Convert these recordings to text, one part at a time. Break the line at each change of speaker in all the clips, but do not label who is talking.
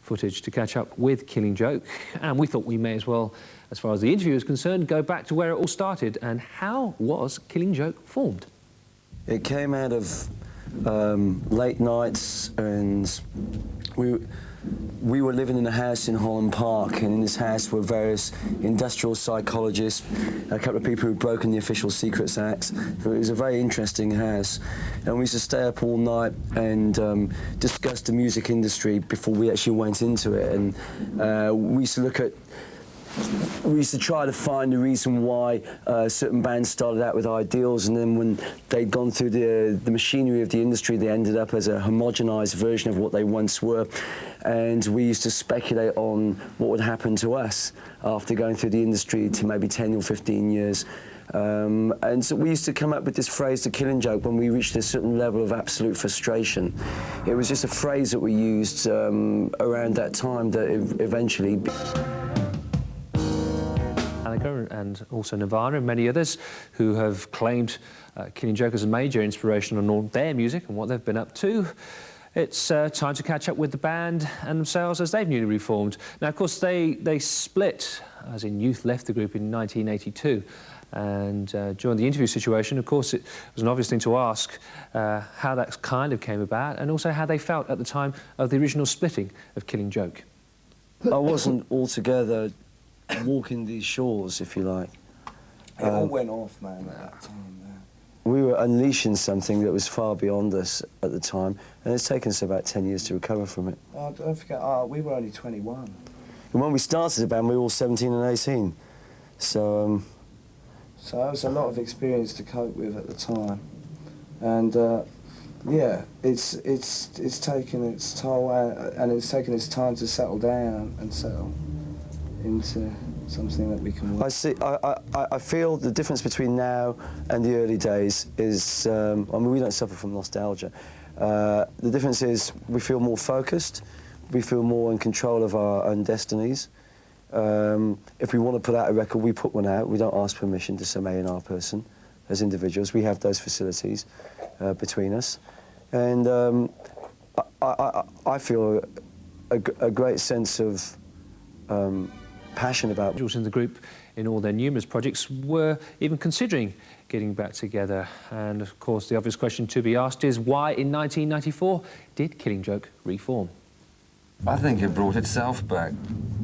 footage to catch up with Killing Joke, and we thought we may as well, as far as the interview is concerned, go back to where it all started. And how was Killing Joke formed?
It came out of late nights, and we were living in a house in Holland Park, and in this house were various industrial psychologists, a couple of people who'd broken the Official Secrets Act. It was a very interesting house, and we used to stay up all night and discuss the music industry before we actually went into it. And we used to try to find the reason why certain bands started out with ideals, and then when they'd gone through the machinery of the industry, they ended up as a homogenized version of what they once were. And we used to speculate on what would happen to us after going through the industry to maybe 10 or 15 years. And so we used to come up with this phrase, the Killing Joke, when we reached a certain level of absolute frustration. It was just a phrase that we used around that time that eventually...
and also Nirvana and many others who have claimed Killing Joke as a major inspiration on all their music and what they've been up to. It's time to catch up with the band and themselves as they've newly reformed. Now, of course, they split, as in Youth left the group in 1982. And during the interview situation, of course, it was an obvious thing to ask how that kind of came about, and also how they felt at the time of the original splitting of Killing Joke.
I wasn't altogether walking these shores, if you like.
It all went off, man, at that time.
We were unleashing something that was far beyond us at the time, and it's taken us about 10 years to recover from it.
Oh, don't forget, we were only 21.
And when we started the band, we were all 17 and 18. So
that was a lot of experience to cope with at the time. And, yeah, it's taken its toll, and it's taken its time to settle down and settle into something that we can work.
I feel the difference between now and the early days is, I mean, we don't suffer from nostalgia. The difference is we feel more focused, we feel more in control of our own destinies. If we want to put out a record, we put one out. We don't ask permission to some A&R person as individuals. We have those facilities between us. And I feel a great sense of passion about
individuals in the group, in all their numerous projects, were even considering getting back together. And of course, the obvious question to be asked is, why in 1994 did Killing Joke reform?
I think it brought itself back.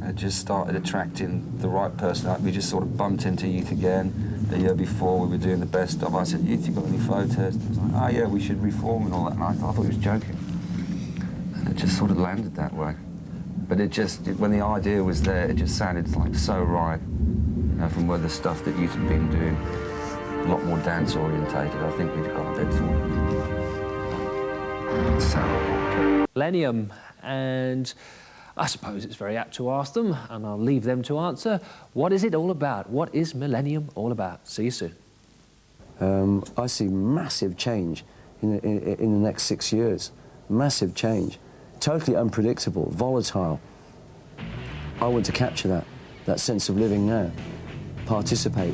It just started attracting the right person. We just sort of bumped into Youth again. The year before, we were doing the best of. I said, "Youth, you got any photos?" He was like, "Oh yeah, we should reform and all that." And I thought he was joking. And it just sort of landed that way. But when the idea was there, it just sounded like so right. You know, from where the stuff that Youth had been doing, a lot more dance orientated. I think we'd got a bit for
Millennium, and I suppose it's very apt to ask them, and I'll leave them to answer. What is it all about? What is Millennium all about? See you soon.
I see massive change in the next 6 years. Massive change. Totally unpredictable, volatile. I want to capture that sense of living now, participate.